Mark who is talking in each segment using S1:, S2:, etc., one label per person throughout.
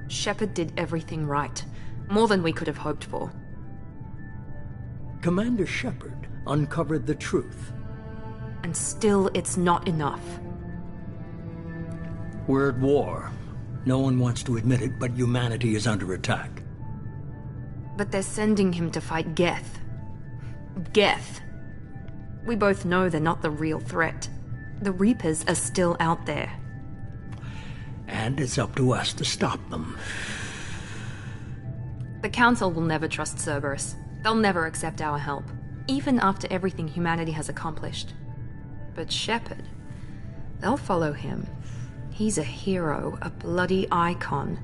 S1: Shepard did everything right. More than we could have hoped for.
S2: Commander Shepard uncovered the truth.
S1: And still, it's not enough.
S2: We're at war. No one wants to admit it, but humanity is under attack.
S1: But they're sending him to fight Geth. Geth. We both know they're not the real threat. The Reapers are still out there.
S2: And it's up to us to stop them.
S1: The Council will never trust Cerberus. They'll never accept our help, even after everything humanity has accomplished. But Shepard, they'll follow him. He's a hero, a bloody icon.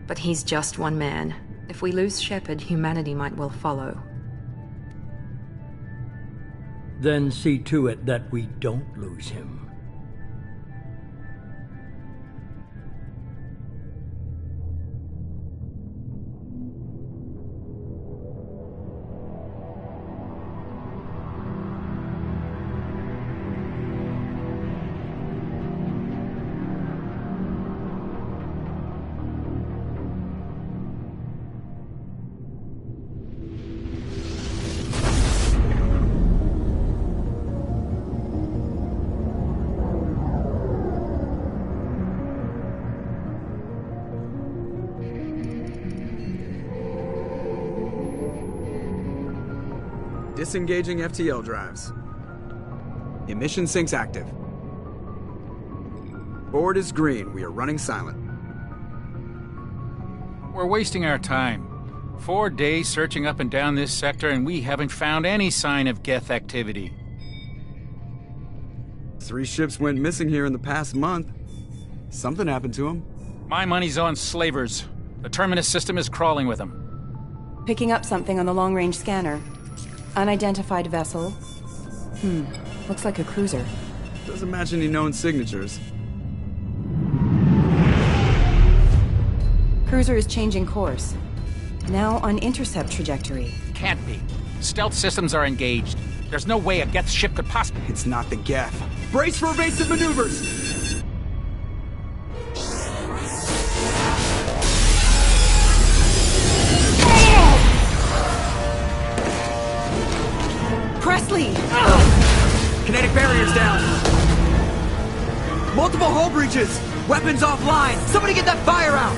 S1: But he's just one man. If we lose Shepard, humanity might well follow.
S2: Then see to it that we don't lose him.
S3: Disengaging FTL drives. Emission sinks active. Board is green. We are running silent.
S4: We're wasting our time. 4 days searching up and down this sector, and we haven't found any sign of Geth activity.
S3: 3 ships went missing here in the past month. Something happened to them.
S4: My money's on slavers. The Terminus system is crawling with them.
S5: Picking up something on the long-range scanner. Unidentified vessel. Looks like a cruiser.
S3: Doesn't match any known signatures.
S5: Cruiser is changing course. Now on intercept trajectory.
S4: Can't be. Stealth systems are engaged. There's no way a Geth ship could possibly...
S3: It's not the Geth. Brace for evasive maneuvers!
S5: Presley!
S3: Kinetic barriers down! Multiple hull breaches! Weapons offline! Somebody get that fire out!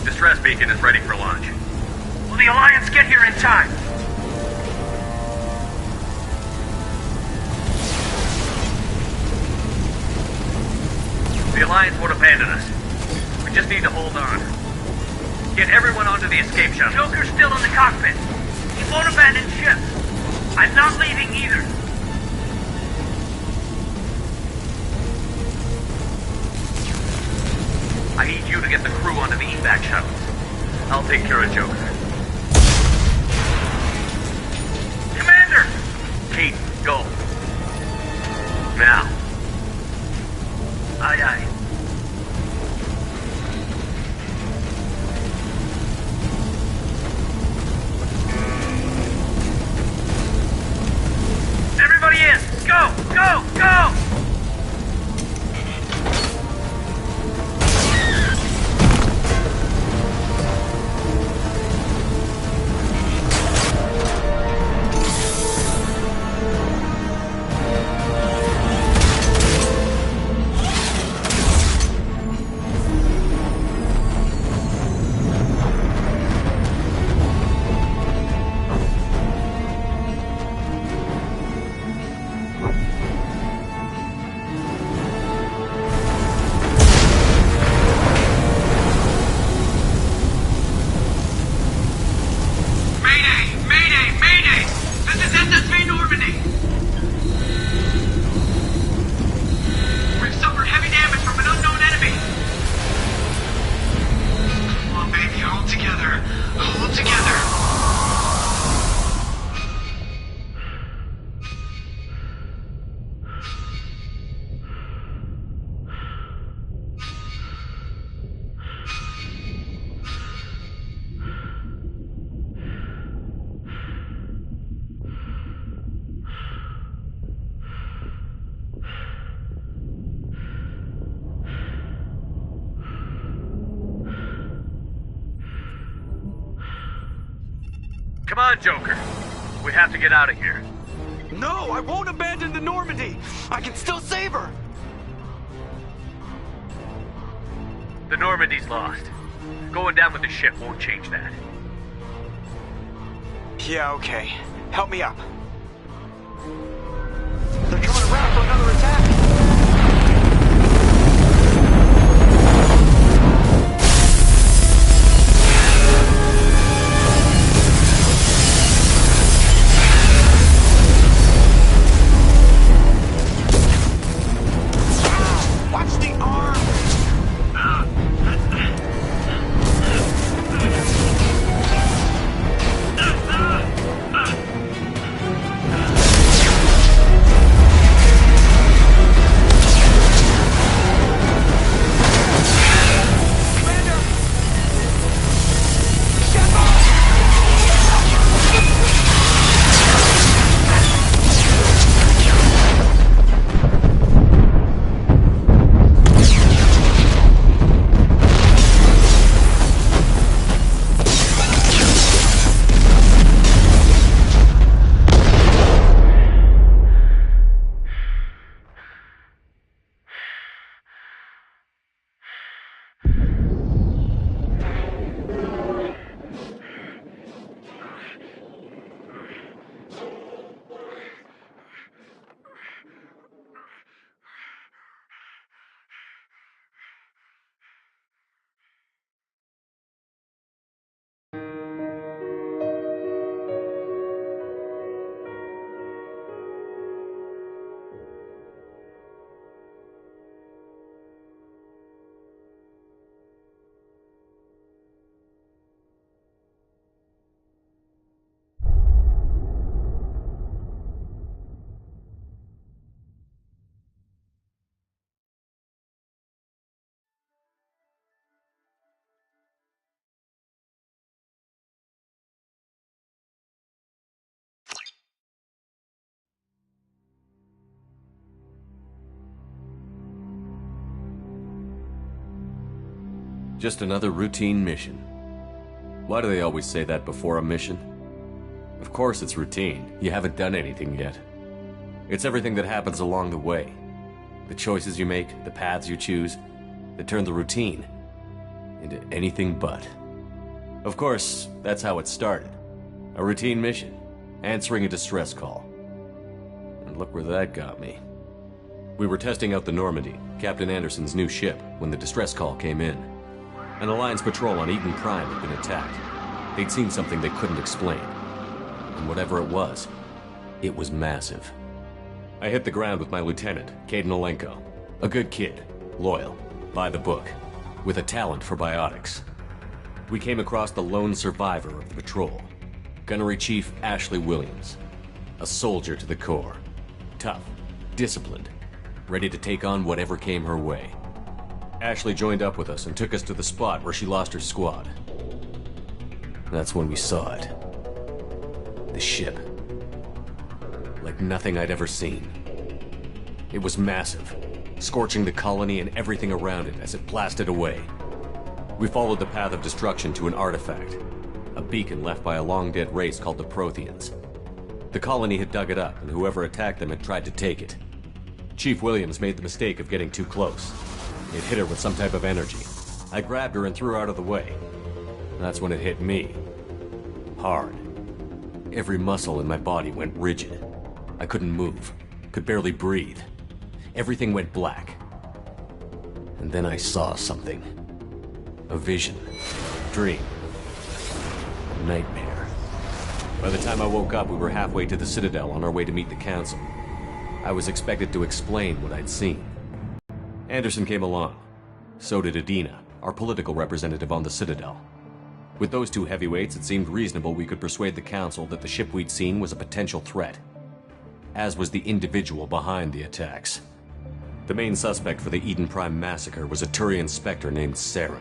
S6: Distress beacon is ready for launch. Will the Alliance get here in time? The Alliance won't abandon us. We just need to hold on. Get everyone onto the escape shuttle. Joker's still in the cockpit. He won't abandon ship. I'm not leaving either. I need you to get the crew onto the evac shuttles. I'll take care of Joker. Commander! Kate, go. Now. Aye, aye. Come on, Joker. We have to get out of here.
S3: No, I won't abandon the Normandy. I can still save her.
S6: The Normandy's lost. Going down with the ship won't change that.
S3: Yeah, okay. Help me up. They're coming around for another attack. Watch the arm!
S7: Just another routine mission. Why do they always say that before a mission? Of course it's routine. You haven't done anything yet. It's everything that happens along the way. The choices you make, the paths you choose, that turn the routine into anything but. Of course, that's how it started. A routine mission, answering a distress call. And look where that got me. We were testing out the Normandy, Captain Anderson's new ship, when the distress call came in. An Alliance patrol on Eden Prime had been attacked. They'd seen something they couldn't explain. And whatever it was massive. I hit the ground with my lieutenant, Caden Olenko. A good kid, loyal, by the book, with a talent for biotics. We came across the lone survivor of the patrol, Gunnery Chief Ashley Williams. A soldier to the core. Tough, disciplined, ready to take on whatever came her way. Ashley joined up with us and took us to the spot where she lost her squad. That's when we saw it. The ship. Like nothing I'd ever seen. It was massive, scorching the colony and everything around it as it blasted away. We followed the path of destruction to an artifact, a beacon left by a long-dead race called the Protheans. The colony had dug it up, and whoever attacked them had tried to take it. Chief Williams made the mistake of getting too close. It hit her with some type of energy. I grabbed her and threw her out of the way. That's when it hit me. Hard. Every muscle in my body went rigid. I couldn't move, could barely breathe. Everything went black. And then I saw something. A vision. Dream. A nightmare. By the time I woke up, we were halfway to the Citadel on our way to meet the Council. I was expected to explain what I'd seen. Anderson came along. So did Adina, our political representative on the Citadel. With those two heavyweights, it seemed reasonable we could persuade the Council that the ship we'd seen was a potential threat. As was the individual behind the attacks. The main suspect for the Eden Prime massacre was a Turian Spectre named Saren.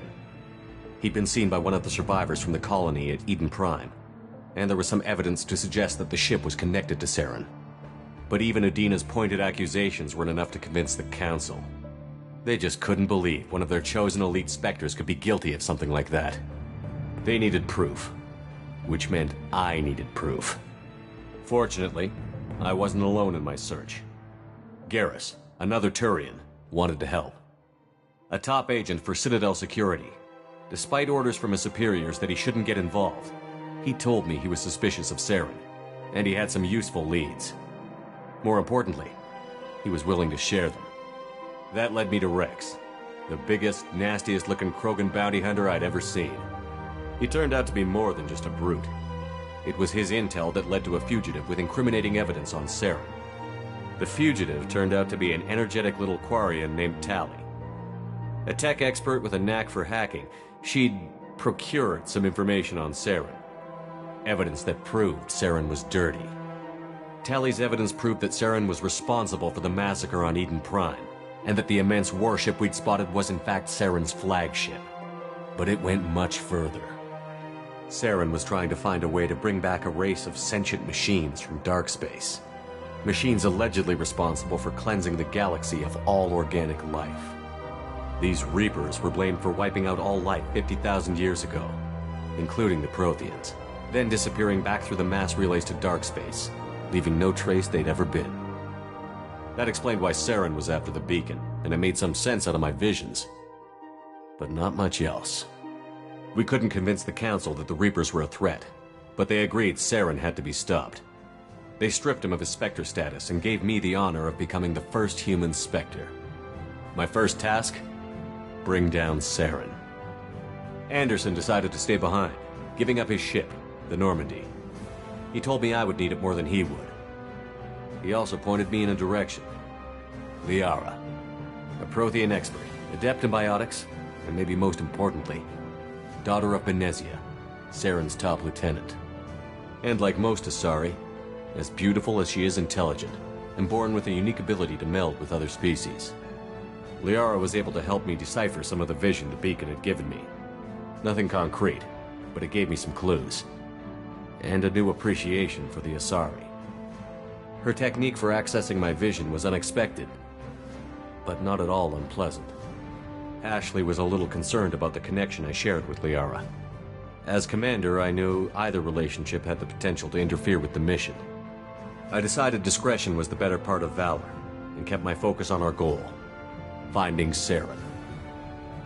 S7: He'd been seen by one of the survivors from the colony at Eden Prime, and there was some evidence to suggest that the ship was connected to Saren. But even Adina's pointed accusations weren't enough to convince the Council. They just couldn't believe one of their chosen elite Spectres could be guilty of something like that. They needed proof. which meant I needed proof. Fortunately, I wasn't alone in my search. Garrus, another Turian, wanted to help. A top agent for Citadel Security. Despite orders from his superiors that he shouldn't get involved, he told me he was suspicious of Saren, and he had some useful leads. More importantly, he was willing to share them. That led me to Rex, the biggest, nastiest-looking Krogan bounty hunter I'd ever seen. He turned out to be more than just a brute. It was his intel that led to a fugitive with incriminating evidence on Saren. The fugitive turned out to be an energetic little Quarian named Tali. A tech expert with a knack for hacking, she'd procured some information on Saren. Evidence that proved Saren was dirty. Tali's evidence proved that Saren was responsible for the massacre on Eden Prime, and that the immense warship we'd spotted was in fact Saren's flagship. But it went much further. Saren was trying to find a way to bring back a race of sentient machines from dark space. Machines allegedly responsible for cleansing the galaxy of all organic life. These Reapers were blamed for wiping out all life 50,000 years ago, including the Protheans, then disappearing back through the mass relays to dark space, leaving no trace they'd ever been. That explained why Saren was after the beacon, and it made some sense out of my visions. But not much else. We couldn't convince the Council that the Reapers were a threat, but they agreed Saren had to be stopped. They stripped him of his Spectre status and gave me the honor of becoming the first human Spectre. My first task? Bring down Saren. Anderson decided to stay behind, giving up his ship, the Normandy. He told me I would need it more than he would. He also pointed me in a direction. Liara, a Prothean expert, adept in biotics, and maybe most importantly, daughter of Benezia, Saren's top lieutenant. And like most Asari, as beautiful as she is intelligent, and born with a unique ability to meld with other species. Liara was able to help me decipher some of the vision the beacon had given me. Nothing concrete, but it gave me some clues. And a new appreciation for the Asari. Her technique for accessing my vision was unexpected, but not at all unpleasant. Ashley was a little concerned about the connection I shared with Liara. As commander, I knew either relationship had the potential to interfere with the mission. I decided discretion was the better part of valor, and kept my focus on our goal, finding Saren.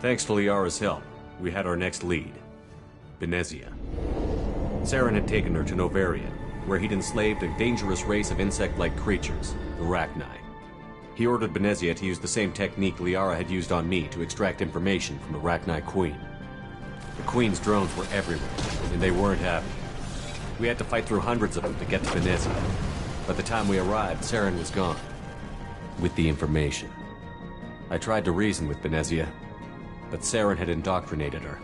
S7: Thanks to Liara's help, we had our next lead, Benezia. Saren had taken her to Novarian, where he'd enslaved a dangerous race of insect-like creatures, the Rachni. He ordered Benezia to use the same technique Liara had used on me to extract information from the Rachni Queen. The Queen's drones were everywhere, and they weren't happy. We had to fight through hundreds of them to get to Benezia. By the time we arrived, Saren was gone, with the information. I tried to reason with Benezia, but Saren had indoctrinated her.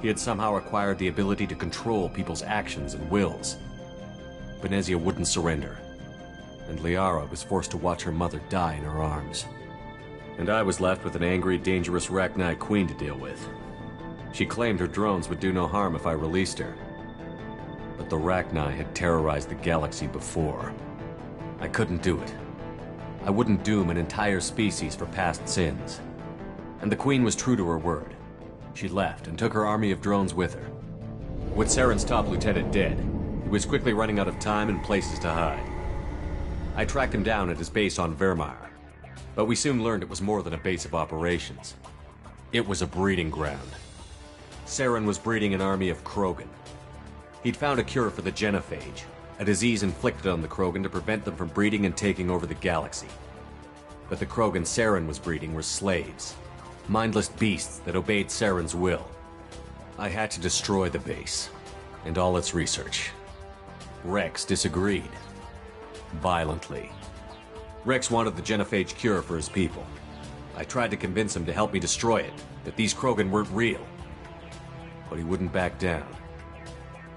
S7: He had somehow acquired the ability to control people's actions and wills. Benezia wouldn't surrender, and Liara was forced to watch her mother die in her arms. And I was left with an angry, dangerous Rachni Queen to deal with. She claimed her drones would do no harm if I released her. But the Rachni had terrorized the galaxy before. I couldn't do it. I wouldn't doom an entire species for past sins. And the Queen was true to her word. She left and took her army of drones with her. With Saren's top lieutenant dead, he was quickly running out of time and places to hide. I tracked him down at his base on Vermeer, but we soon learned it was more than a base of operations. It was a breeding ground. Saren was breeding an army of Krogan. He'd found a cure for the genophage, a disease inflicted on the Krogan to prevent them from breeding and taking over the galaxy. But the Krogan Saren was breeding were slaves, mindless beasts that obeyed Saren's will. I had to destroy the base, and all its research. Rex disagreed. Violently. Rex wanted the genophage cure for his people. I tried to convince him to help me destroy it, that these Krogan weren't real. But he wouldn't back down.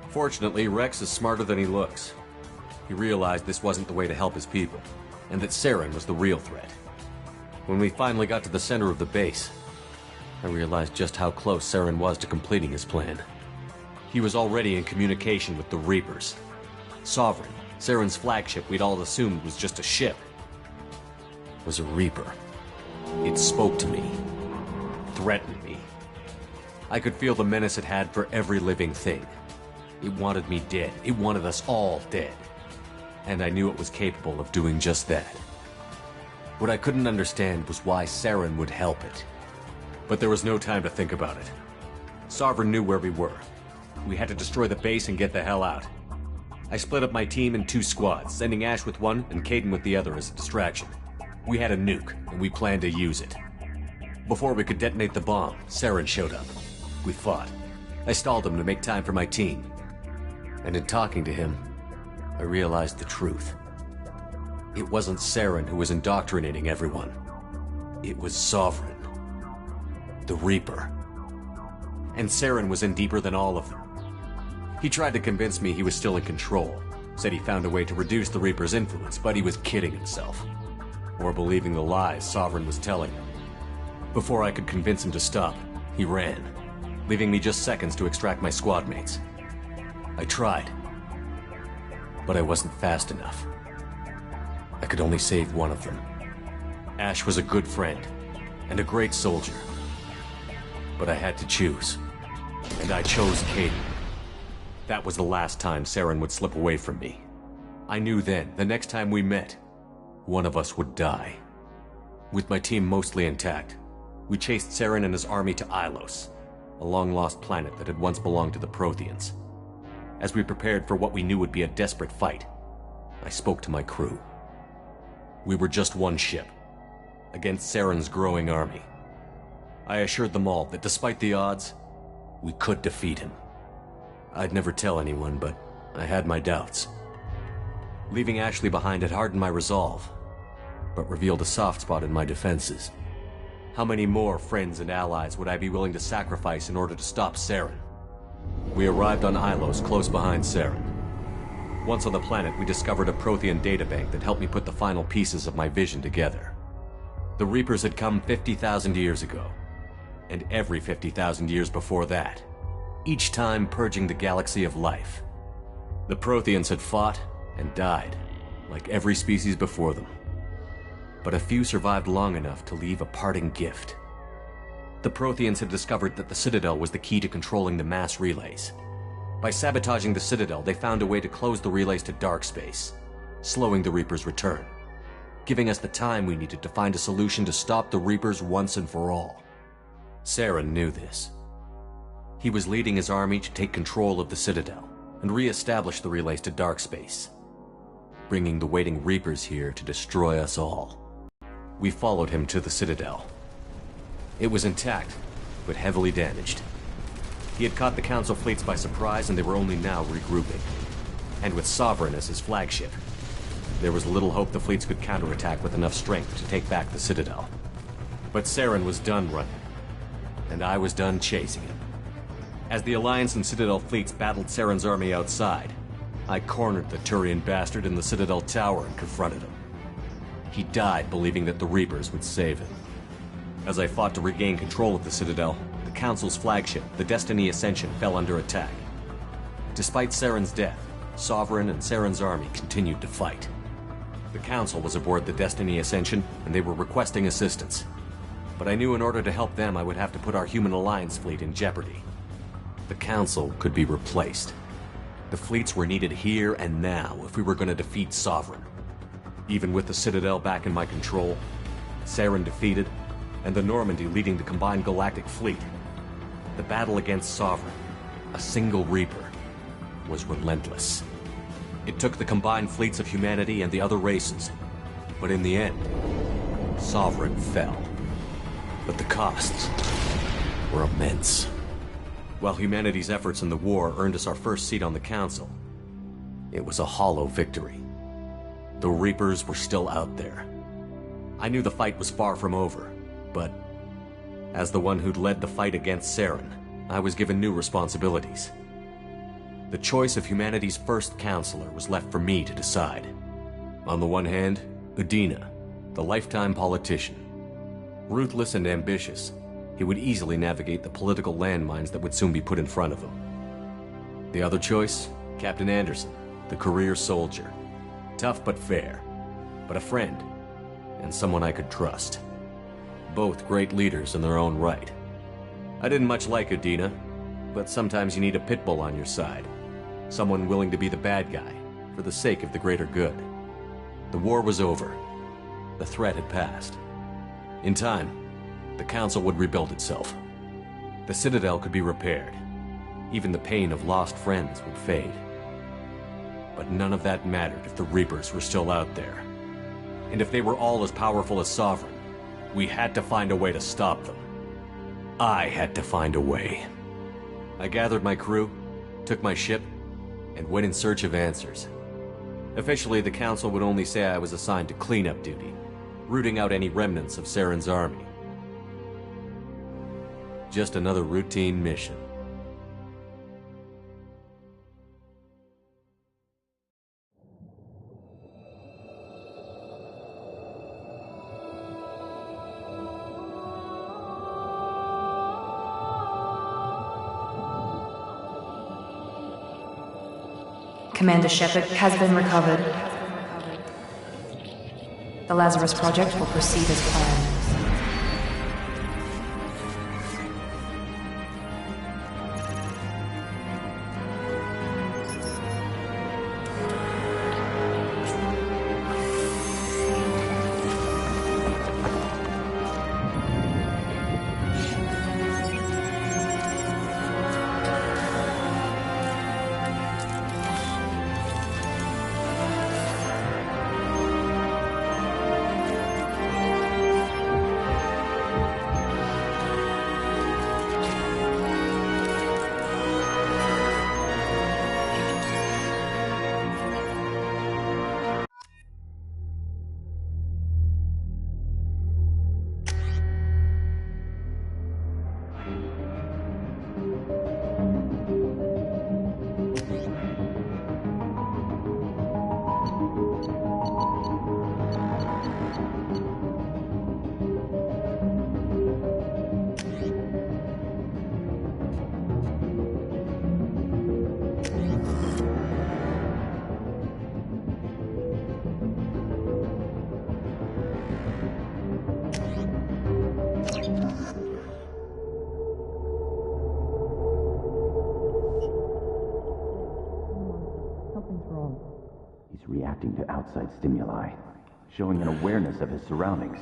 S7: Fortunately, Rex is smarter than he looks. He realized this wasn't the way to help his people, and that Saren was the real threat. When we finally got to the center of the base, I realized just how close Saren was to completing his plan. He was already in communication with the Reapers. Sovereign, Saren's flagship we'd all assumed was just a ship, was a Reaper. It spoke to me, threatened me. I could feel the menace it had for every living thing. It wanted me dead. It wanted us all dead. And I knew it was capable of doing just that. What I couldn't understand was why Saren would help it. But there was no time to think about it. Sovereign knew where we were. We had to destroy the base and get the hell out. I split up my team in 2 squads, sending Ash with one and Caden with the other as a distraction. We had a nuke, and we planned to use it. Before we could detonate the bomb, Saren showed up. We fought. I stalled him to make time for my team. And in talking to him, I realized the truth. It wasn't Saren who was indoctrinating everyone. It was Sovereign. The Reaper. And Saren was in deeper than all of them. He tried to convince me he was still in control. Said he found a way to reduce the Reaper's influence, but he was kidding himself. Or believing the lies Sovereign was telling him. Before I could convince him to stop, he ran, leaving me just seconds to extract my squad mates. I tried, but I wasn't fast enough. I could only save one of them. Ash was a good friend, and a great soldier. But I had to choose, and I chose Caden. That was the last time Saren would slip away from me. I knew then, the next time we met, one of us would die. With my team mostly intact, we chased Saren and his army to Ilos, a long-lost planet that had once belonged to the Protheans. As we prepared for what we knew would be a desperate fight, I spoke to my crew. We were just one ship, against Saren's growing army. I assured them all that despite the odds, we could defeat him. I'd never tell anyone, but I had my doubts. Leaving Ashley behind had hardened my resolve, but revealed a soft spot in my defenses. How many more friends and allies would I be willing to sacrifice in order to stop Saren? We arrived on Ilos, close behind Saren. Once on the planet, we discovered a Prothean databank that helped me put the final pieces of my vision together. The Reapers had come 50,000 years ago, and every 50,000 years before that, each time purging the galaxy of life. The Protheans had fought and died, like every species before them. But a few survived long enough to leave a parting gift. The Protheans had discovered that the Citadel was the key to controlling the mass relays. By sabotaging the Citadel, they found a way to close the relays to dark space, slowing the Reapers' return, giving us the time we needed to find a solution to stop the Reapers once and for all. Saren knew this. He was leading his army to take control of the Citadel and re-establish the relays to dark space, bringing the waiting Reapers here to destroy us all. We followed him to the Citadel. It was intact, but heavily damaged. He had caught the Council fleets by surprise, and they were only now regrouping. And with Sovereign as his flagship, there was little hope the fleets could counterattack with enough strength to take back the Citadel. But Saren was done running, and I was done chasing him. As the Alliance and Citadel fleets battled Saren's army outside, I cornered the Turian bastard in the Citadel tower and confronted him. He died believing that the Reapers would save him. As I fought to regain control of the Citadel, the Council's flagship, the Destiny Ascension, fell under attack. Despite Saren's death, Sovereign and Saren's army continued to fight. The Council was aboard the Destiny Ascension, and they were requesting assistance. But I knew in order to help them, I would have to put our Human Alliance fleet in jeopardy. The Council could be replaced. The fleets were needed here and now if we were going to defeat Sovereign. Even with the Citadel back in my control, Saren defeated, and the Normandy leading the combined galactic fleet, the battle against Sovereign, a single Reaper, was relentless. It took the combined fleets of humanity and the other races, but in the end, Sovereign fell. But the costs were immense. While humanity's efforts in the war earned us our first seat on the Council, it was a hollow victory. The Reapers were still out there. I knew the fight was far from over, but as the one who'd led the fight against Saren, I was given new responsibilities. The choice of humanity's first counselor was left for me to decide. On the one hand, Udina, the lifetime politician. Ruthless and ambitious, he would easily navigate the political landmines that would soon be put in front of him. The other choice, Captain Anderson, the career soldier. Tough but fair, but a friend, and someone I could trust. Both great leaders in their own right. I didn't much like Udina, but sometimes you need a pit bull on your side. Someone willing to be the bad guy, for the sake of the greater good. The war was over. The threat had passed. In time, the Council would rebuild itself. The Citadel could be repaired. Even the pain of lost friends would fade. But none of that mattered if the Reapers were still out there. And if they were all as powerful as Sovereign, we had to find a way to stop them. I had to find a way. I gathered my crew, took my ship, and went in search of answers. Officially, the Council would only say I was assigned to cleanup duty, rooting out any remnants of Saren's army. Just another routine mission.
S1: Commander Shepard has been recovered. The Lazarus Project will proceed as planned.
S8: He's reacting to outside stimuli, showing an awareness of his surroundings.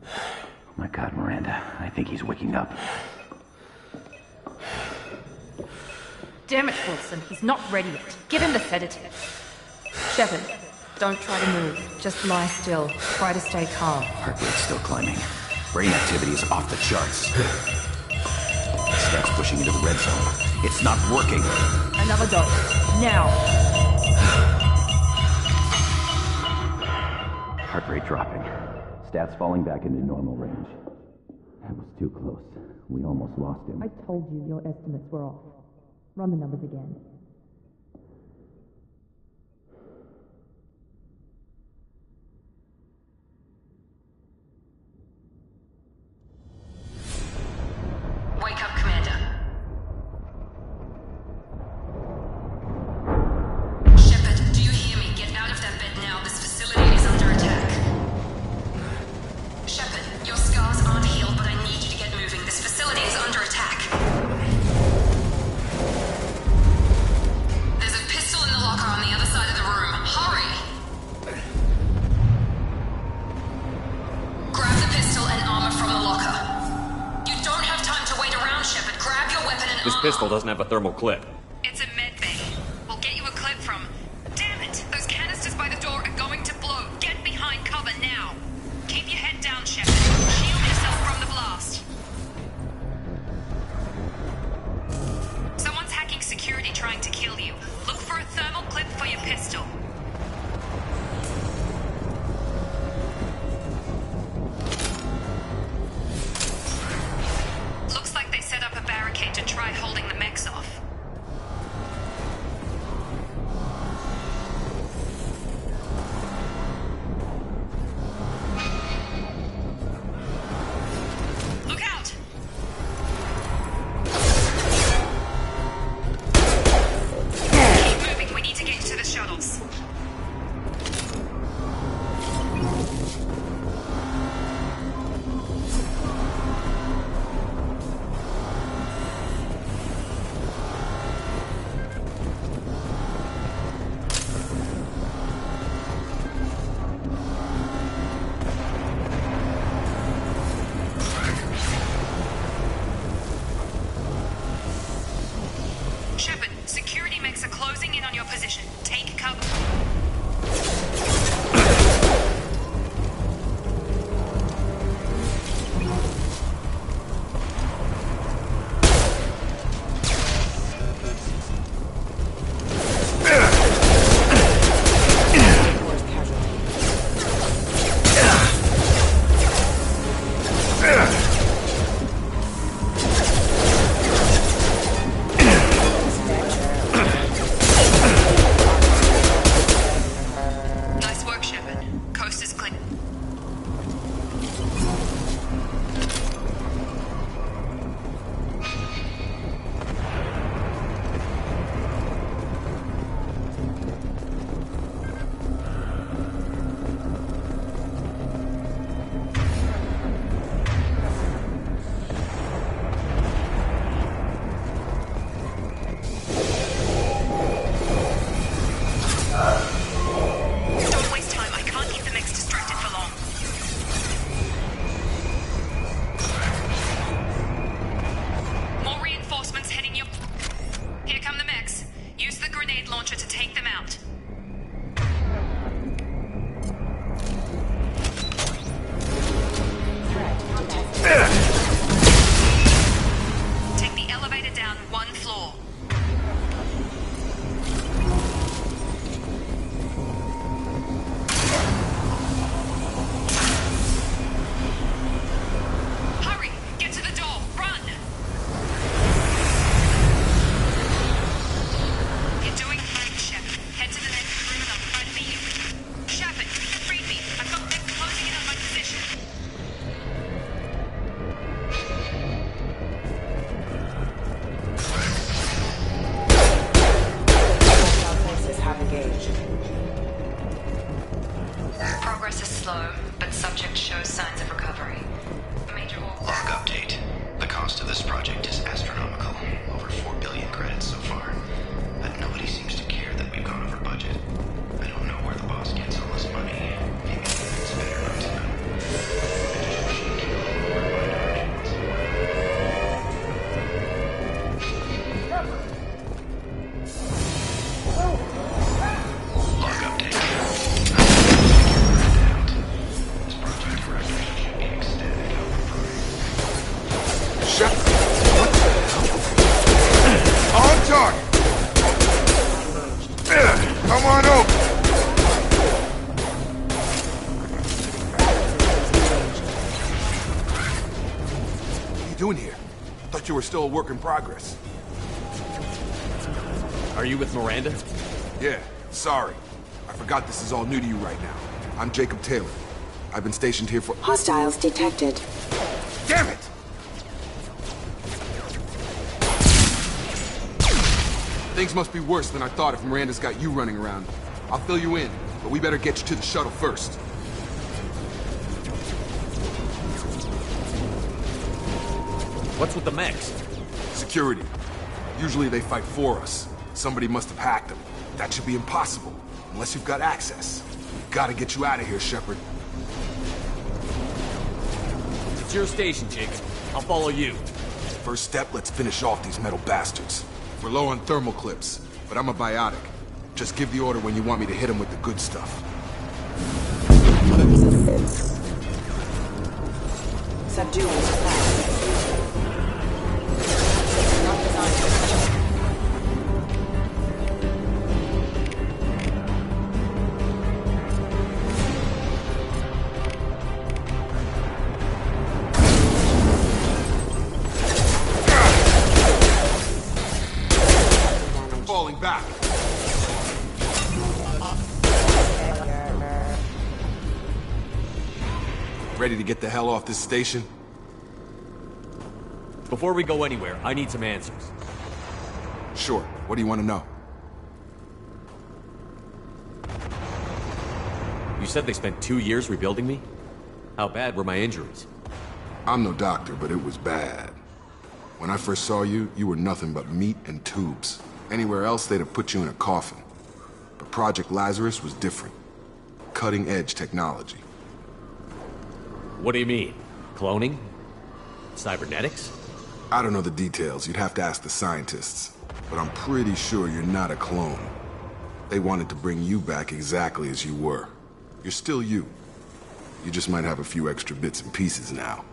S8: Oh my God, Miranda, I think he's waking up.
S1: Damn it, Wilson, he's not ready yet. Give him the sedative. Shepard, don't try to move. Just lie still. Try to stay calm.
S8: Heart rate's still climbing. Brain activity is off the charts. Steps pushing into the red zone. It's not working.
S1: Another dose. Now.
S8: Heart rate dropping. Stats falling back into normal range. That was too close. We almost lost him.
S1: I told you your estimates were off. Run the numbers again. Wake up, Commander. Shepard, do you hear me? Get out of that bed now. This facility is under attack. Shepard, your scars aren't healed, but I need you to get moving. This facility is under attack. There's a pistol in the locker on the other side of the room. Hurry! Grab the pistol and armor from the locker. You don't have time to wait around, Shepard. Grab your weapon and
S7: This
S1: armor.
S7: pistol doesn't have a thermal clip.
S1: It's a med bay. We'll get you a clip from... Damn it! Those canisters by the door are going to blow. Get behind cover now. Keep your head down, Shepard. Shield yourself from the blast. Someone's hacking security trying to kill you. Look for a thermal clip for your pistol. Looks like they set up a barricade to try holding the mechs off. Progress is slow, but subject shows signs of recovery. Major
S9: Log update. The cost of this project is astronomical. Over 4 billion credits so far. But nobody seems to care that we've gone over budget. I don't know where the boss gets all this money. Maybe it's better not to know. I just wish he'd give a little more in my directions. Log update. This project director should be ecstatic over Prime.
S10: Shut up! What the hell? On target! Come on over! What are you doing here? I thought you were still a work in progress.
S7: Are you with Miranda?
S10: Yeah, sorry. I forgot this is all new to you right now. I'm Jacob Taylor. I've been stationed here for—
S5: Hostiles detected.
S10: Damn it! Things must be worse than I thought if Miranda's got you running around. I'll fill you in, but we better get you to the shuttle first.
S7: What's with the mechs?
S10: Security. Usually they fight for us. Somebody must have hacked them. That should be impossible, unless you've got access. We've got to get you out of here, Shepard.
S7: It's your station, Jacob. I'll follow you.
S10: First step, let's finish off these metal bastards. We're low on thermal clips, but I'm a biotic. Just give the order when you want me to hit them with the good stuff.
S5: Subdue all supplies. Not designed for special.
S10: Falling back. Ready to get the hell off this station?
S7: Before we go anywhere, I need some answers.
S10: Sure. What do you want to know?
S7: You said they spent 2 years rebuilding me? How bad were my injuries?
S10: I'm no doctor, but it was bad. When I first saw you, you were nothing but meat and tubes. Anywhere else, they'd have put you in a coffin. But Project Lazarus was different. Cutting-edge technology.
S7: What do you mean? Cloning? Cybernetics?
S10: I don't know the details. You'd have to ask the scientists. But I'm pretty sure you're not a clone. They wanted to bring you back exactly as you were. You're still you. You just might have a few extra bits and pieces now.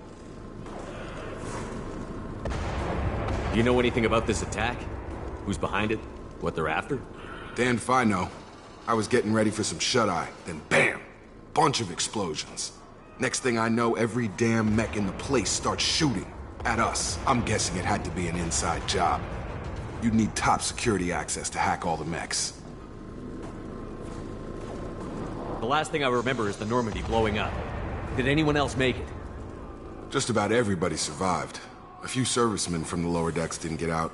S7: Do you know anything about this attack? Who's behind it? What they're after?
S10: Damned if I know. I was getting ready for some shut-eye, then bam! Bunch of explosions. Next thing I know, every damn mech in the place starts shooting. At us. I'm guessing it had to be an inside job. You'd need top security access to hack all the mechs.
S7: The last thing I remember is the Normandy blowing up. Did anyone else make it?
S10: Just about everybody survived. A few servicemen from the lower decks didn't get out.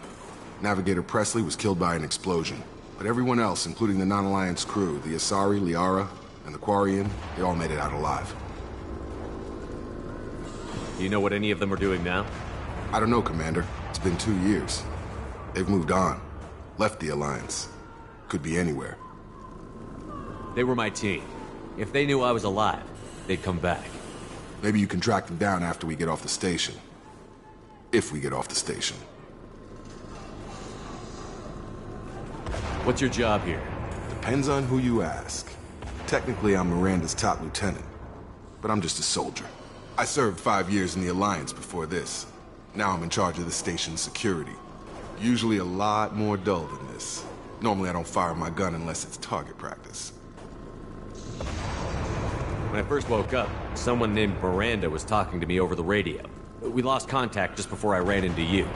S10: Navigator Presley was killed by an explosion. But everyone else, including the non-Alliance crew, the Asari, Liara, and the Quarian, they all made it out alive.
S7: Do you know what any of them are doing now?
S10: I don't know, Commander. It's been 2 years. They've moved on. Left the Alliance. Could be anywhere.
S7: They were my team. If they knew I was alive, they'd come back.
S10: Maybe you can track them down after we get off the station. If we get off the station.
S7: What's your job here?
S10: Depends on who you ask. Technically, I'm Miranda's top lieutenant. But I'm just a soldier. I served 5 years in the Alliance before this. Now I'm in charge of the station's security. Usually a lot more dull than this. Normally I don't fire my gun unless it's target practice.
S7: When I first woke up, someone named Miranda was talking to me over the radio. We lost contact just before I ran into you.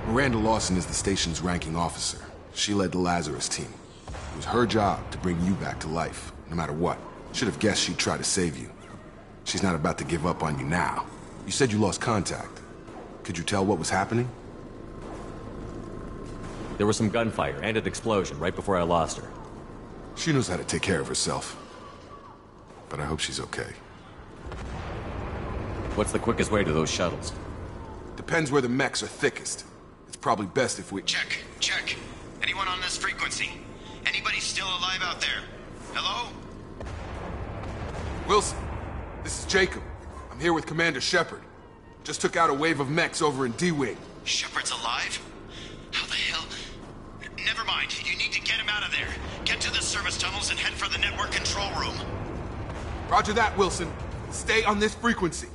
S10: Miranda Lawson is the station's ranking officer. She led the Lazarus team. It was her job to bring you back to life, no matter what. Should have guessed she'd try to save you. She's not about to give up on you now. You said you lost contact. Could you tell what was happening?
S7: There was some gunfire and an explosion right before I lost her.
S10: She knows how to take care of herself. but I hope she's okay.
S7: What's the quickest way to those shuttles?
S10: Depends where the mechs are thickest. It's probably best if we...
S9: Check. Anyone on this frequency? Anybody still alive out there? Hello?
S10: Wilson, this is Jacob. I'm here with Commander Shepard. Just took out a wave of mechs over in D-Wing.
S9: Shepard's alive? How the hell? Never mind. You need to get him out of there. Get to the service tunnels and head for the network control room.
S10: Roger that, Wilson. Stay on this frequency.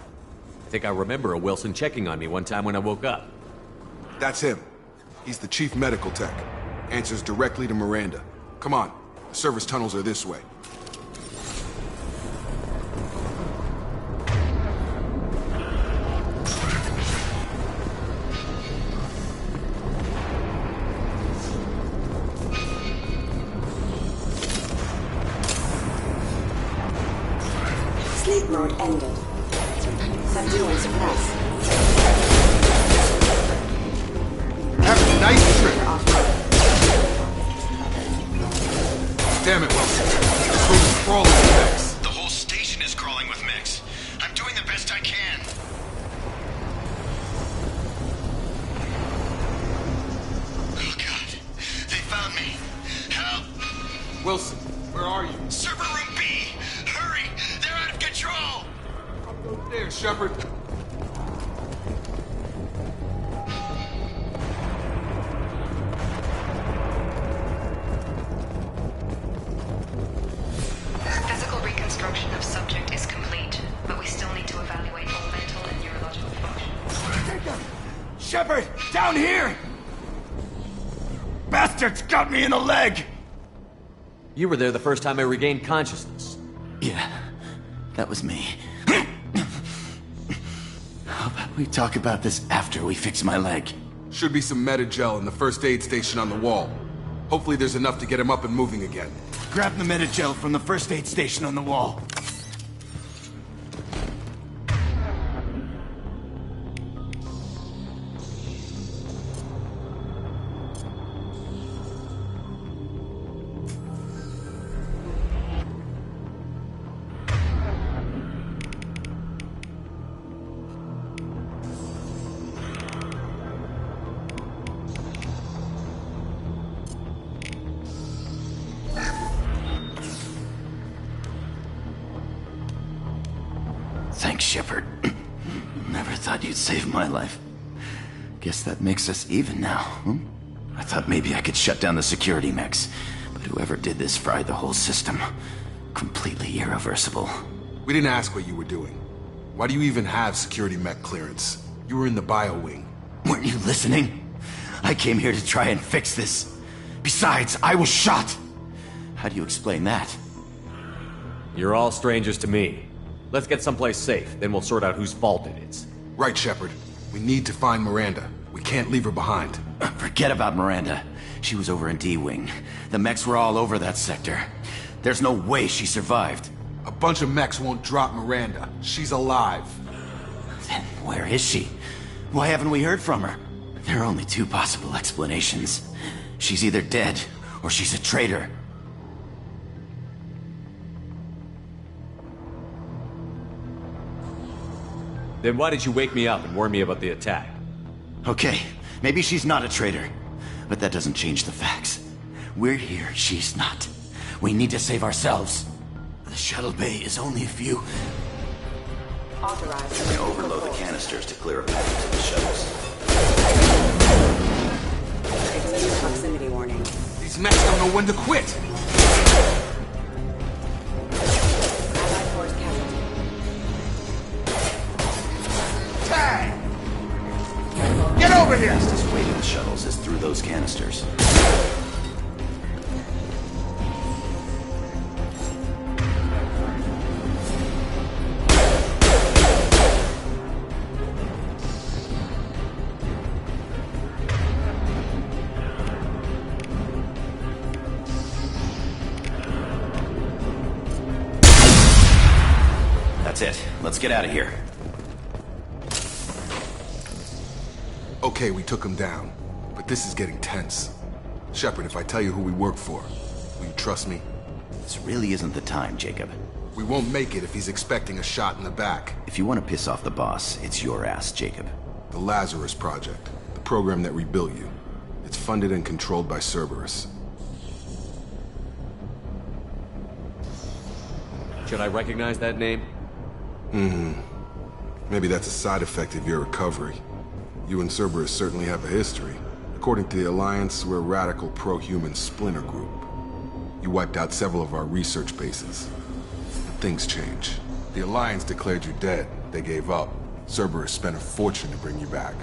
S7: I think I remember a Wilson checking on me one time when I woke up.
S10: That's him. He's the chief medical tech. Answers directly to Miranda. Come on. The service tunnels are this way.
S11: Sleep mode ended. Subduing suppressed.
S10: Have a nice trip. Damn it, Wilson. This room is crawling with mechs.
S9: The whole station is crawling with mechs. I'm doing the best I can. Oh, God. They found me. Help!
S10: Wilson, where are you?
S9: Server room B! Hurry! They're out of control!
S10: Up there, Shepard.
S1: Physical reconstruction of subject is complete, but we still need to evaluate all mental and neurological functions.
S12: Shepard! Down here! Bastards got me in the leg!
S7: You were there the first time I regained consciousness.
S12: Yeah, that was me. How about we talk about this after we fix my leg?
S10: Should be some meta-gel in the first aid station on the wall. Hopefully there's enough to get him up and moving again.
S12: Grab the meta-gel from the first aid station on the wall. Thanks, Shepard. Never thought you'd save my life. Guess that makes us even now, hmm? I thought maybe I could shut down the security mechs, but whoever did this fried the whole system. Completely irreversible.
S10: We didn't ask what you were doing. Why do you even have security mech clearance? You were in the bio wing.
S12: Weren't you listening? I came here to try and fix this. Besides, I was shot. How do you explain that?
S7: You're all strangers to me. Let's get someplace safe, then we'll sort out whose fault it is.
S10: Right, Shepard. We need to find Miranda. We can't leave her behind.
S12: Forget about Miranda. She was over in D-Wing. The mechs were all over that sector. There's no way she survived.
S10: A bunch of mechs won't drop Miranda. She's alive.
S12: Then where is she? Why haven't we heard from her? There are only two possible explanations. She's either dead, or she's a traitor.
S7: Then why did you wake me up and warn me about the attack?
S12: Okay, maybe she's not a traitor, but that doesn't change the facts. We're here, she's not. We need to save ourselves. The shuttle bay is only a few...
S11: Authorized.
S12: I'm gonna overload the canisters to clear a path to the shuttles.
S11: Igniting proximity warning.
S10: These mechs don't know when to quit.
S11: Allied force casualty.
S12: Get over here! The fastest way to the shuttles is through those canisters. That's it. Let's get out of here.
S10: Okay, we took him down. But this is getting tense. Shepard, if I tell you who we work for, will you trust me?
S12: This really isn't the time, Jacob.
S10: We won't make it if he's expecting a shot in the back.
S12: If you want to piss off the boss, it's your ass, Jacob.
S10: The Lazarus Project, the program that rebuilt you. It's funded and controlled by Cerberus.
S7: Should I recognize that name?
S10: Maybe that's a side effect of your recovery. You and Cerberus certainly have a history. According to the Alliance, we're a radical pro-human splinter group. You wiped out several of our research bases. But things change. The Alliance declared you dead. They gave up. Cerberus spent a fortune to bring you back.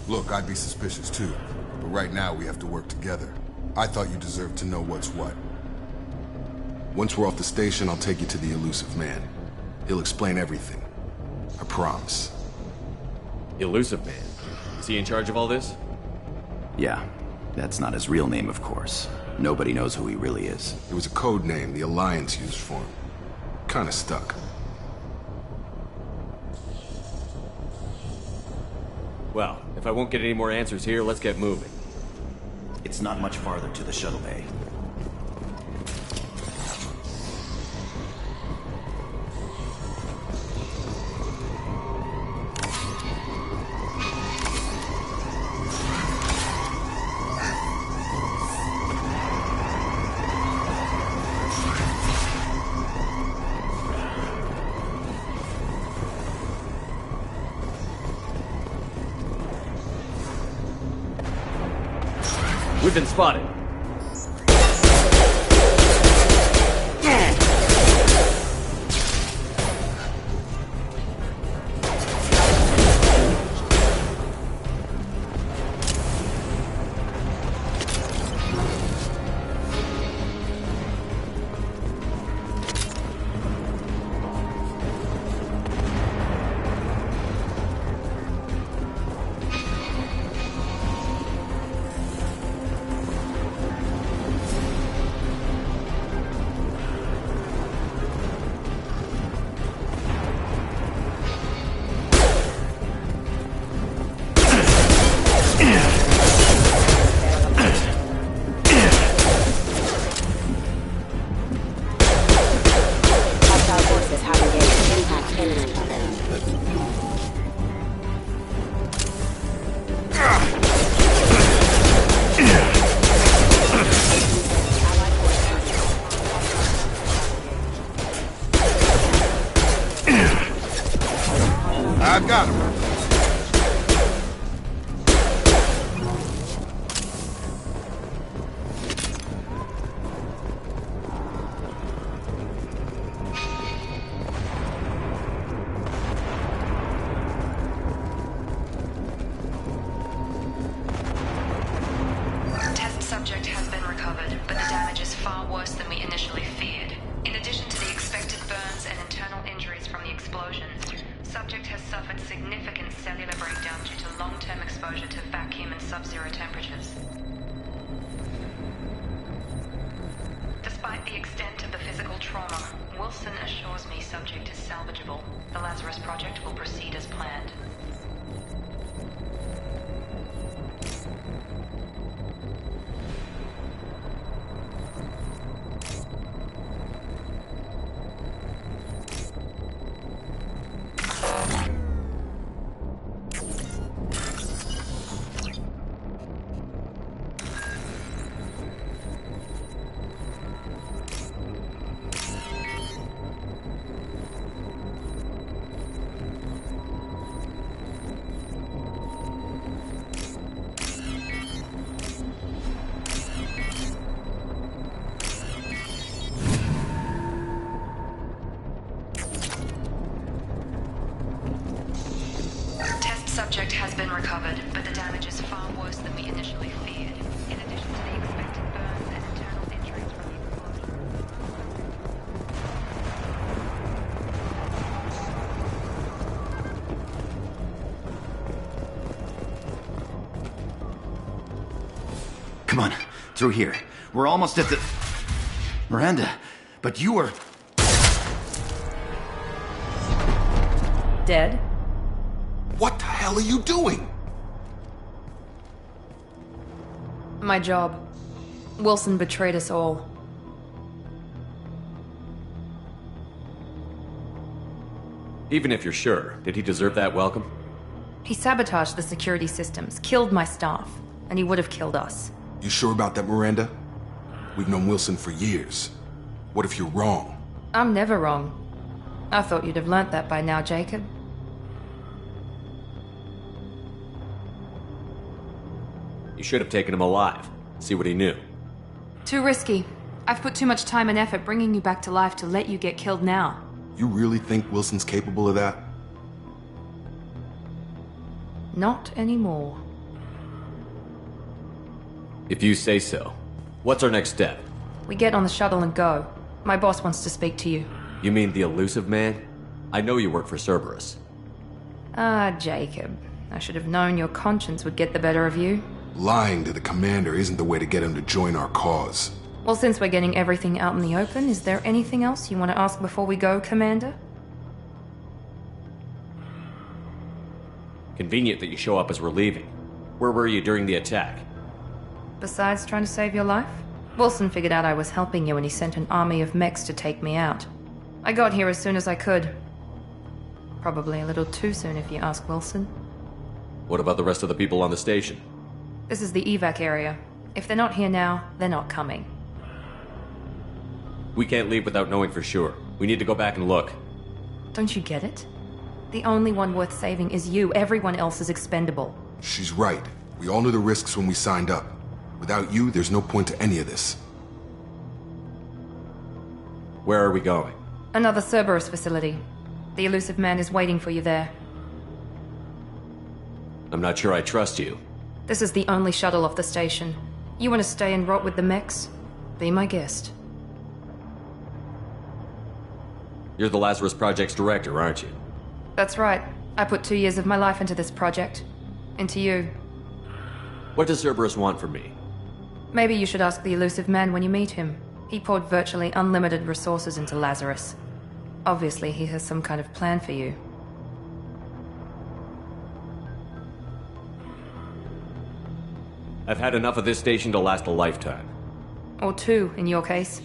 S10: Look, I'd be suspicious too. But right now we have to work together. I thought you deserved to know what's what. Once we're off the station, I'll take you to the elusive man. He'll explain everything. I promise.
S7: Elusive Man? Is he in charge of all this?
S12: Yeah, that's not his real name, of course. Nobody knows who he really is.
S10: It was a code name the Alliance used for him. Kinda stuck.
S7: Well, if I won't get any more answers here, let's get moving.
S12: It's not much farther to the shuttle bay.
S7: We've been spotted.
S10: I've got him.
S13: Test subject has been recovered, but the damage is far worse than we initially feared. In addition to the expected burns and internal injuries from the explosion, subject has suffered significant cellular breakdown due to long-term exposure to vacuum and sub-zero temperatures. Despite the extent of the physical trauma, Wilson assures me subject is salvageable. The Lazarus Project will proceed as planned. Subject has been recovered, but the damage is far worse than we initially feared. In addition to the expected burns and internal injuries from the explosion.
S12: Come on, through here. We're almost at the... Miranda, but you were...
S5: Dead?
S10: What the hell are you doing?
S1: My job. Wilson betrayed us all.
S7: Even if you're sure, did he deserve that welcome?
S1: He sabotaged the security systems, killed my staff, and he would have killed us.
S10: You sure about that, Miranda? We've known Wilson for years. What if you're wrong?
S1: I'm never wrong. I thought you'd have learnt that by now, Jacob.
S7: You should have taken him alive. See what he knew.
S1: Too risky. I've put too much time and effort bringing you back to life to let you get killed now.
S10: You really think Wilson's capable of that?
S1: Not anymore.
S7: If you say so. What's our next step?
S1: We get on the shuttle and go. My boss wants to speak to you.
S7: You mean the elusive man? I know you work for Cerberus.
S1: Ah, Jacob. I should have known your conscience would get the better of you.
S10: Lying to the commander isn't the way to get him to join our cause.
S1: Well, since we're getting everything out in the open, is there anything else you want to ask before we go, Commander?
S7: Convenient that you show up as we're leaving. Where were you during the attack?
S1: Besides trying to save your life? Wilson figured out I was helping you and he sent an army of mechs to take me out. I got here as soon as I could. Probably a little too soon if you ask Wilson.
S7: What about the rest of the people on the station?
S1: This is the evac area. If they're not here now, they're not coming.
S7: We can't leave without knowing for sure. We need to go back and look.
S1: Don't you get it? The only one worth saving is you. Everyone else is expendable.
S10: She's right. We all knew the risks when we signed up. Without you, there's no point to any of this.
S7: Where are we going?
S1: Another Cerberus facility. The elusive man is waiting for you there.
S7: I'm not sure I trust you.
S1: This is the only shuttle off the station. You want to stay and rot with the mechs? Be my guest.
S7: You're the Lazarus Project's director, aren't you?
S1: That's right. I put 2 years of my life into this project. Into you.
S7: What does Cerberus want from me?
S1: Maybe you should ask the elusive man when you meet him. He poured virtually unlimited resources into Lazarus. Obviously, he has some kind of plan for you.
S7: I've had enough of this station to last a lifetime.
S1: Or 2, in your case.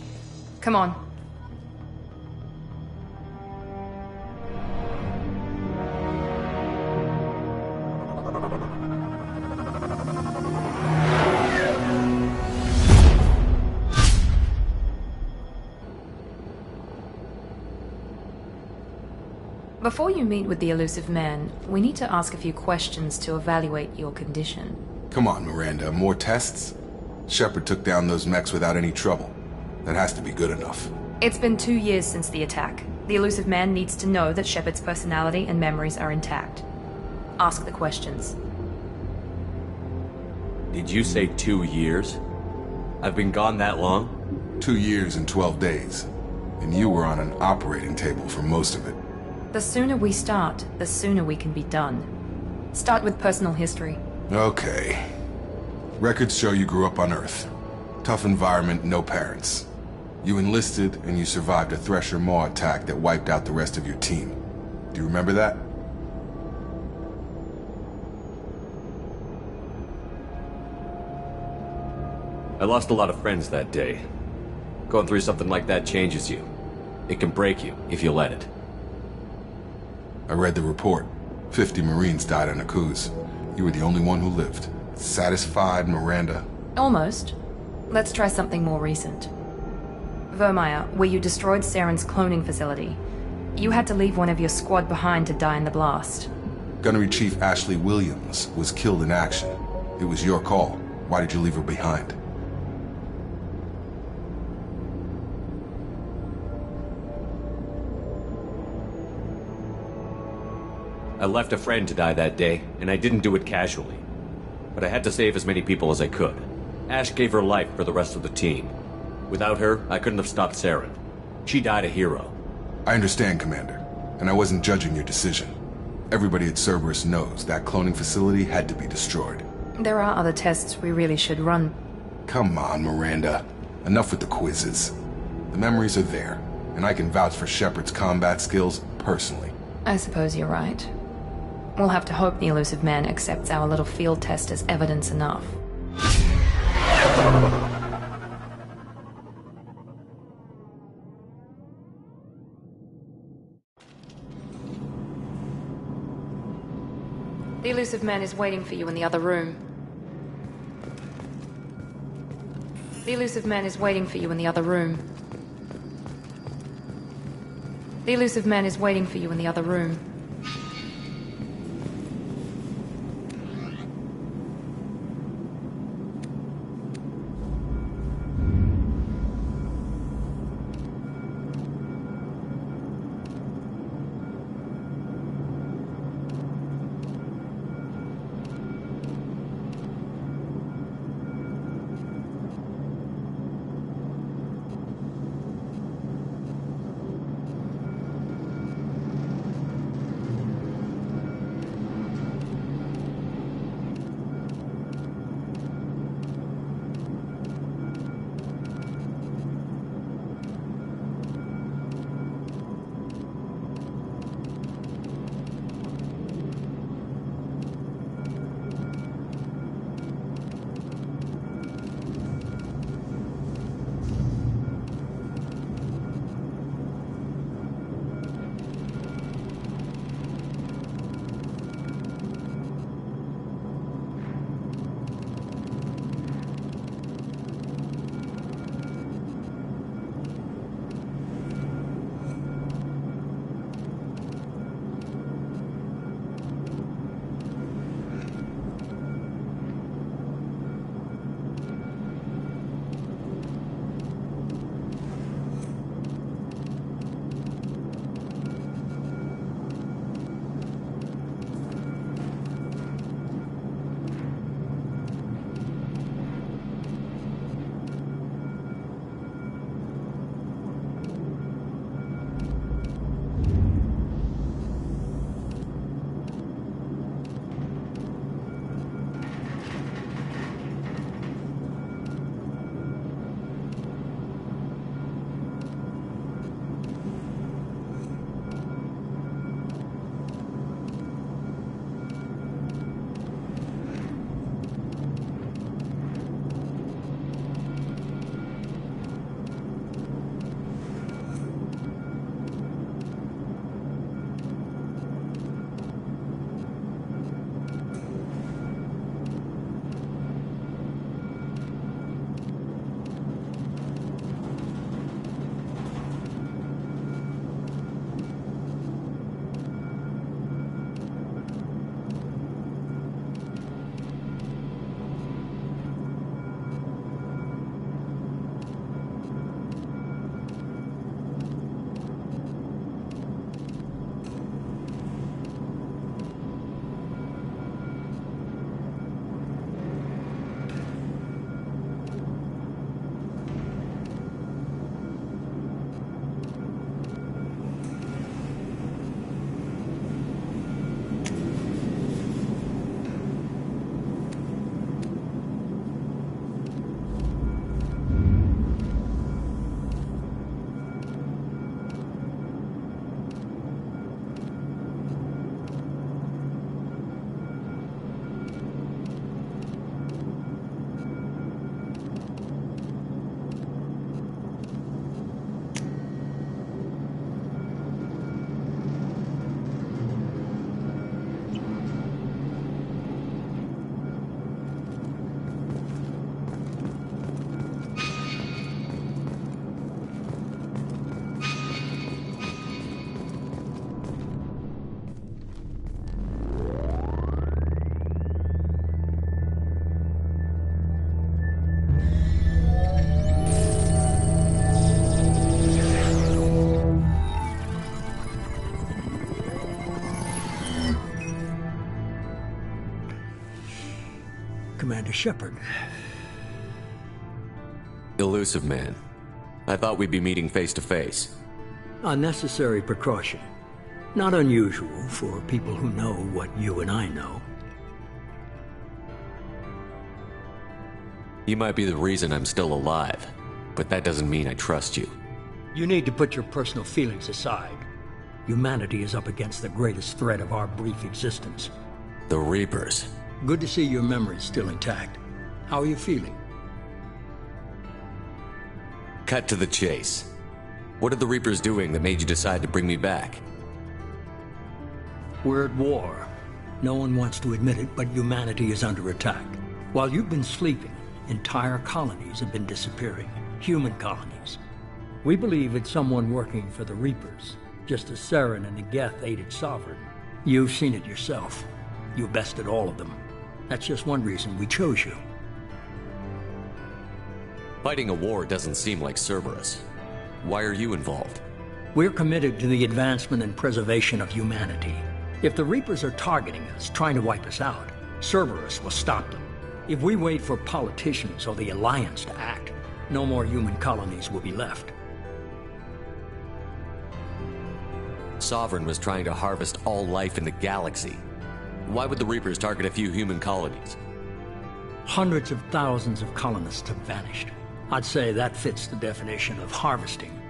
S1: Come on. Before you meet with the elusive man, we need to ask a few questions to evaluate your condition.
S10: Come on, Miranda, more tests? Shepard took down those mechs without any trouble. That has to be good enough.
S1: It's been 2 years since the attack. The elusive man needs to know that Shepard's personality and memories are intact. Ask the questions.
S7: Did you say 2 years? I've been gone that long?
S10: 2 years and 12 days. And you were on an operating table for most of it.
S1: The sooner we start, the sooner we can be done. Start with personal history.
S10: Okay. Records show you grew up on Earth. Tough environment, no parents. You enlisted, and you survived a Thresher Maw attack that wiped out the rest of your team. Do you remember that?
S7: I lost a lot of friends that day. Going through something like that changes you. It can break you, if you let it.
S10: I read the report. 50 Marines died on a cruise. You were the only one who lived. Satisfied, Miranda?
S1: Almost. Let's try something more recent. Vermeer, where you destroyed Saren's cloning facility. You had to leave one of your squad behind to die in the blast.
S10: Gunnery Chief Ashley Williams was killed in action. It was your call. Why did you leave her behind?
S7: I left a friend to die that day, and I didn't do it casually. But I had to save as many people as I could. Ash gave her life for the rest of the team. Without her, I couldn't have stopped Saren. She died a hero.
S10: I understand, Commander, and I wasn't judging your decision. Everybody at Cerberus knows that cloning facility had to be destroyed.
S1: There are other tests we really should run.
S10: Come on, Miranda. Enough with the quizzes. The memories are there, and I can vouch for Shepard's combat skills personally.
S1: I suppose you're right. We'll have to hope the elusive man accepts our little field test as evidence enough. The elusive man is waiting for you in the other room. The elusive man is waiting for you in the other room. The elusive man is waiting for you in the other room.
S2: Commander Shepard.
S7: Elusive man. I thought we'd be meeting face to face.
S2: Unnecessary precaution. Not unusual for people who know what you and I know.
S7: You might be the reason I'm still alive, but that doesn't mean I trust you.
S2: You need to put your personal feelings aside. Humanity is up against the greatest threat of our brief existence.
S7: The Reapers.
S2: Good to see your memory's still intact. How are you feeling?
S7: Cut to the chase. What are the Reapers doing that made you decide to bring me back?
S2: We're at war. No one wants to admit it, but humanity is under attack. While you've been sleeping, entire colonies have been disappearing. Human colonies. We believe it's someone working for the Reapers, just as Saren and the Geth aided Sovereign. You've seen it yourself. You bested all of them. That's just one reason we chose you.
S7: Fighting a war doesn't seem like Cerberus. Why are you involved?
S2: We're committed to the advancement and preservation of humanity. If the Reapers are targeting us, trying to wipe us out, Cerberus will stop them. If we wait for politicians or the Alliance to act, no more human colonies will be left.
S7: Sovereign was trying to harvest all life in the galaxy. Why would the Reapers target a few human colonies?
S2: Hundreds of thousands of colonists have vanished. I'd say that fits the definition of harvesting.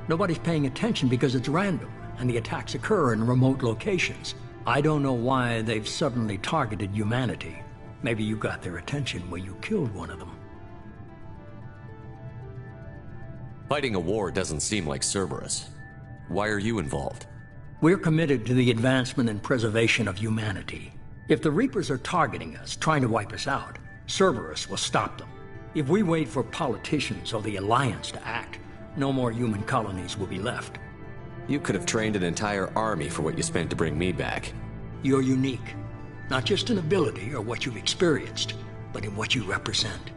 S2: Nobody's paying attention because it's random, and the attacks occur in remote locations. I don't know why they've suddenly targeted humanity. Maybe you got their attention when you killed one of them.
S7: Fighting a war doesn't seem like Cerberus. Why are you involved?
S2: We're committed to the advancement and preservation of humanity. If the Reapers are targeting us, trying to wipe us out, Cerberus will stop them. If we wait for politicians or the Alliance to act, no more human colonies will be left.
S7: You could have trained an entire army for what you spent to bring me back.
S2: You're unique. Not just in ability or what you've experienced, but in what you represent.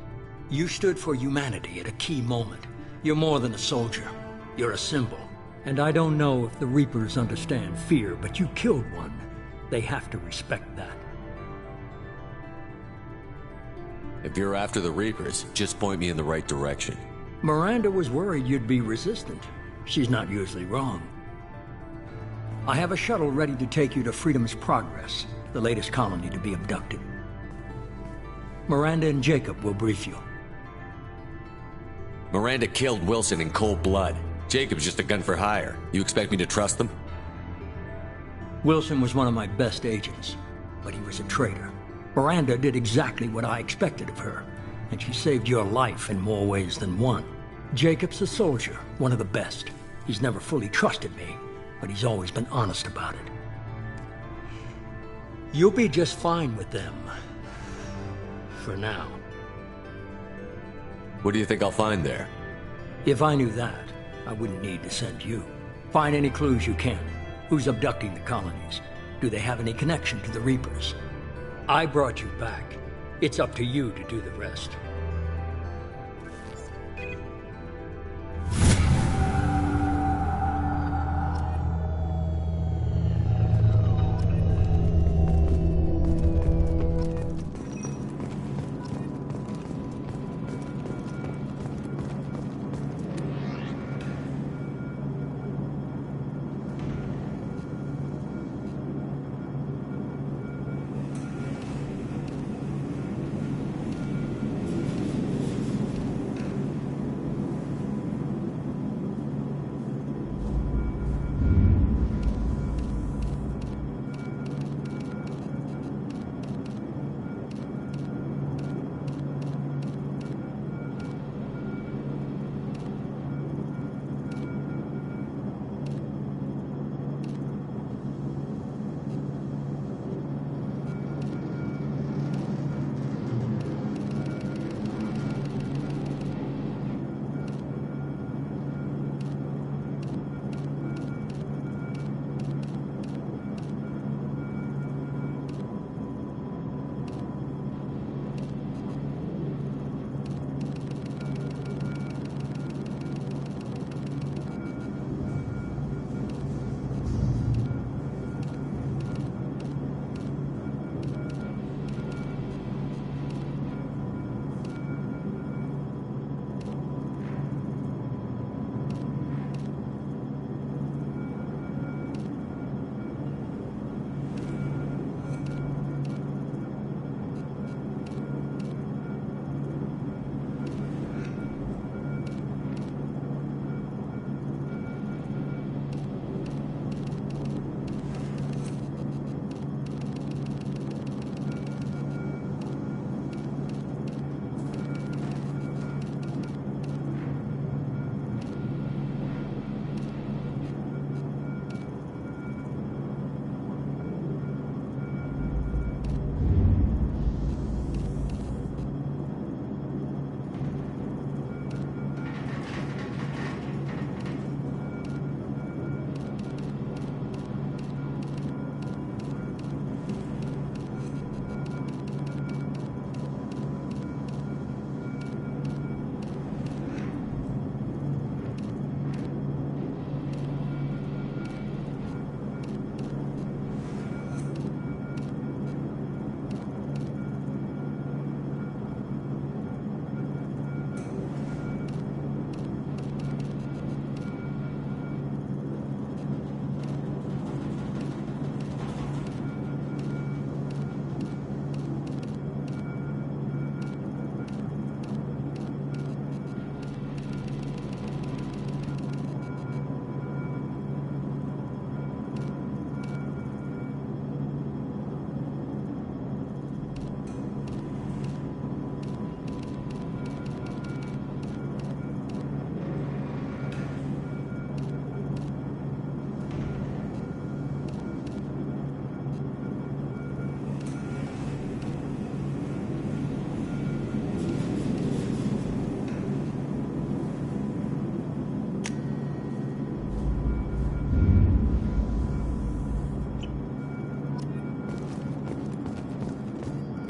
S2: You stood for humanity at a key moment. You're more than a soldier. You're a symbol. And I don't know if the Reapers understand fear, but you killed one. They have to respect that.
S7: If you're after the Reapers, just point me in the right direction.
S2: Miranda was worried you'd be resistant. She's not usually wrong. I have a shuttle ready to take you to Freedom's Progress, the latest colony to be abducted. Miranda and Jacob will brief you.
S7: Miranda killed Wilson in cold blood. Jacob's just a gun for hire. You expect me to trust them?
S2: Wilson was one of my best agents, but he was a traitor. Miranda did exactly what I expected of her, and she saved your life in more ways than one. Jacob's a soldier, one of the best. He's never fully trusted me, but he's always been honest about it. You'll be just fine with them. For now.
S7: What do you think I'll find there?
S2: If I knew that, I wouldn't need to send you. Find any clues you can. Who's abducting the colonies? Do they have any connection to the Reapers? I brought you back. It's up to you to do the rest.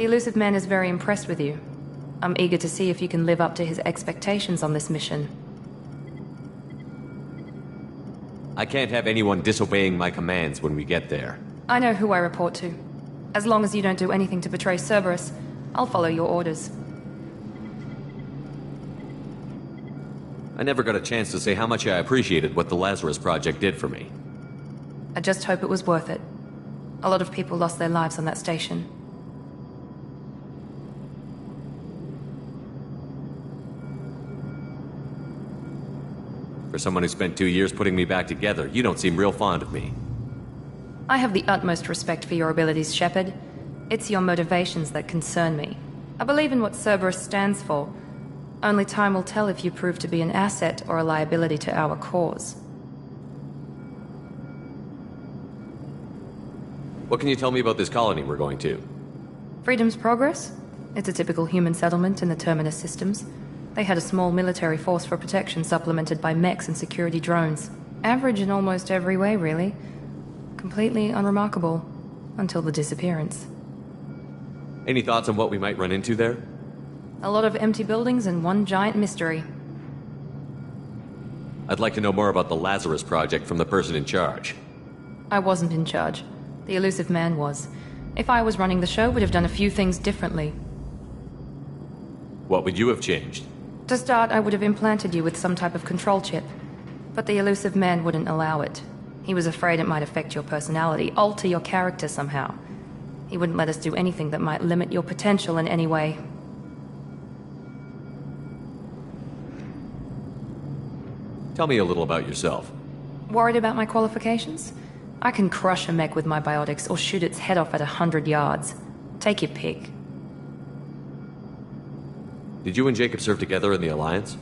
S1: The elusive man is very impressed with you. I'm eager to see if you can live up to his expectations on this mission.
S7: I can't have anyone disobeying my commands when we get there.
S1: I know who I report to. As long as you don't do anything to betray Cerberus, I'll follow your orders.
S7: I never got a chance to say how much I appreciated what the Lazarus Project did for me.
S1: I just hope it was worth it. A lot of people lost their lives on that station.
S7: For someone who spent 2 years putting me back together, you don't seem real fond of me.
S1: I have the utmost respect for your abilities, Shepard. It's your motivations that concern me. I believe in what Cerberus stands for. Only time will tell if you prove to be an asset or a liability to our cause.
S7: What can you tell me about this colony we're going to?
S1: Freedom's Progress? It's a typical human settlement in the Terminus systems. They had a small military force for protection supplemented by mechs and security drones. Average in almost every way, really. Completely unremarkable. Until the disappearance.
S7: Any thoughts on what we might run into there?
S1: A lot of empty buildings and one giant mystery.
S7: I'd like to know more about the Lazarus Project from the person in charge.
S1: I wasn't in charge. The elusive man was. If I was running the show, would have done a few things differently.
S7: What would you have changed?
S1: To start, I would have implanted you with some type of control chip. But the elusive man wouldn't allow it. He was afraid it might affect your personality, alter your character somehow. He wouldn't let us do anything that might limit your potential in any way.
S7: Tell me a little about yourself.
S1: Worried about my qualifications? I can crush a mech with my biotics or shoot its head off at 100 yards. Take your pick.
S7: Did you and Jacob serve together in the Alliance?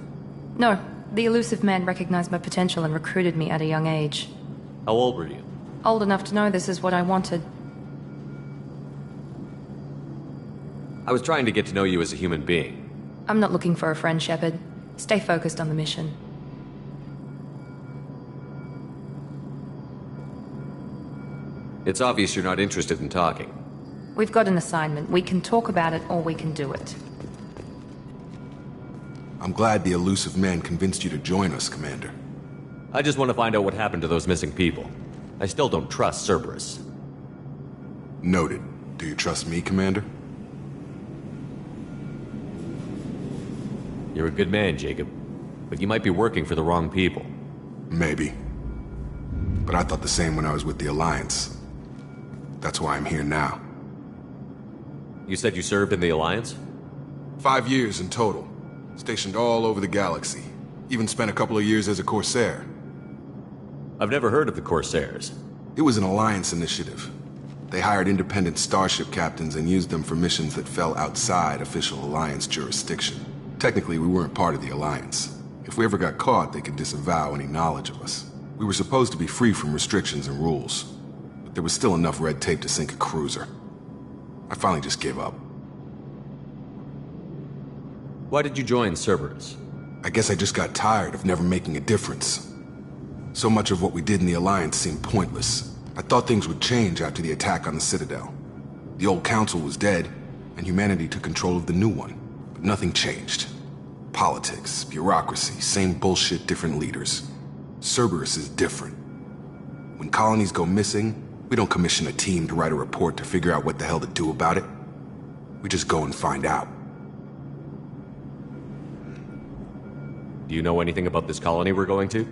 S1: No. The elusive man recognized my potential and recruited me at a young age.
S7: How old were you?
S1: Old enough to know this is what I wanted.
S7: I was trying to get to know you as a human being.
S1: I'm not looking for a friend, Shepard. Stay focused on the mission.
S7: It's obvious you're not interested in talking.
S1: We've got an assignment. We can talk about it or we can do it.
S10: I'm glad the elusive man convinced you to join us, Commander.
S7: I just want to find out what happened to those missing people. I still don't trust Cerberus.
S10: Noted. Do you trust me, Commander?
S7: You're a good man, Jacob. But you might be working for the wrong people.
S10: Maybe. But I thought the same when I was with the Alliance. That's why I'm here now.
S7: You said you served in the Alliance?
S10: 5 years in total. Stationed all over the galaxy. Even spent a couple of years as a Corsair.
S7: I've never heard of the Corsairs.
S10: It was an Alliance initiative. They hired independent starship captains and used them for missions that fell outside official Alliance jurisdiction. Technically, we weren't part of the Alliance. If we ever got caught, they could disavow any knowledge of us. We were supposed to be free from restrictions and rules. But there was still enough red tape to sink a cruiser. I finally just gave up.
S7: Why did you join Cerberus?
S10: I guess I just got tired of never making a difference. So much of what we did in the Alliance seemed pointless. I thought things would change after the attack on the Citadel. The old council was dead, and humanity took control of the new one. But nothing changed. Politics, bureaucracy, same bullshit, different leaders. Cerberus is different. When colonies go missing, we don't commission a team to write a report to figure out what the hell to do about it. We just go and find out.
S7: Do you know anything about this colony we're going to?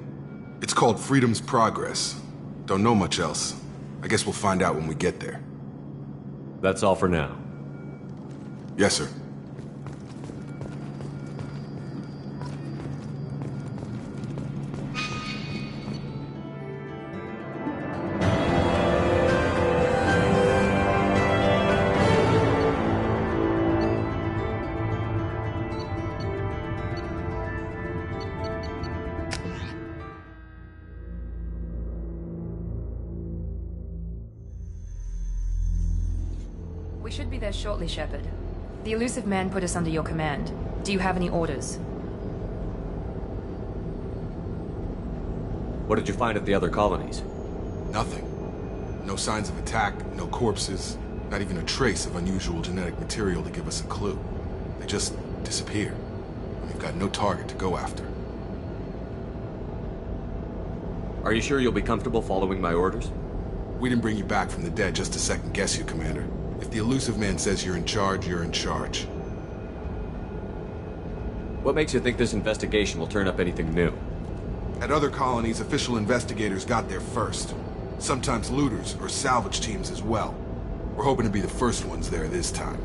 S10: It's called Freedom's Progress. Don't know much else. I guess we'll find out when we get there.
S7: That's all for now.
S10: Yes, sir.
S1: We should be there shortly, Shepard. The elusive man put us under your command. Do you have any orders?
S7: What did you find at the other colonies?
S10: Nothing. No signs of attack, no corpses. Not even a trace of unusual genetic material to give us a clue. They just disappear. We've got no target to go after.
S7: Are you sure you'll be comfortable following my orders?
S10: We didn't bring you back from the dead just to second guess you, Commander. If the elusive man says you're in charge, you're in charge.
S7: What makes you think this investigation will turn up anything new?
S10: At other colonies, official investigators got there first. Sometimes looters or salvage teams as well. We're hoping to be the first ones there this time.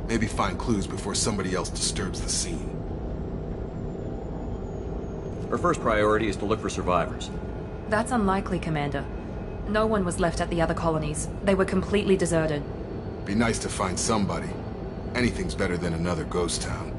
S10: Maybe find clues before somebody else disturbs the scene.
S7: Our first priority is to look for survivors.
S1: That's unlikely, Commander. No one was left at the other colonies. They were completely deserted.
S10: Be nice to find somebody. Anything's better than another ghost town.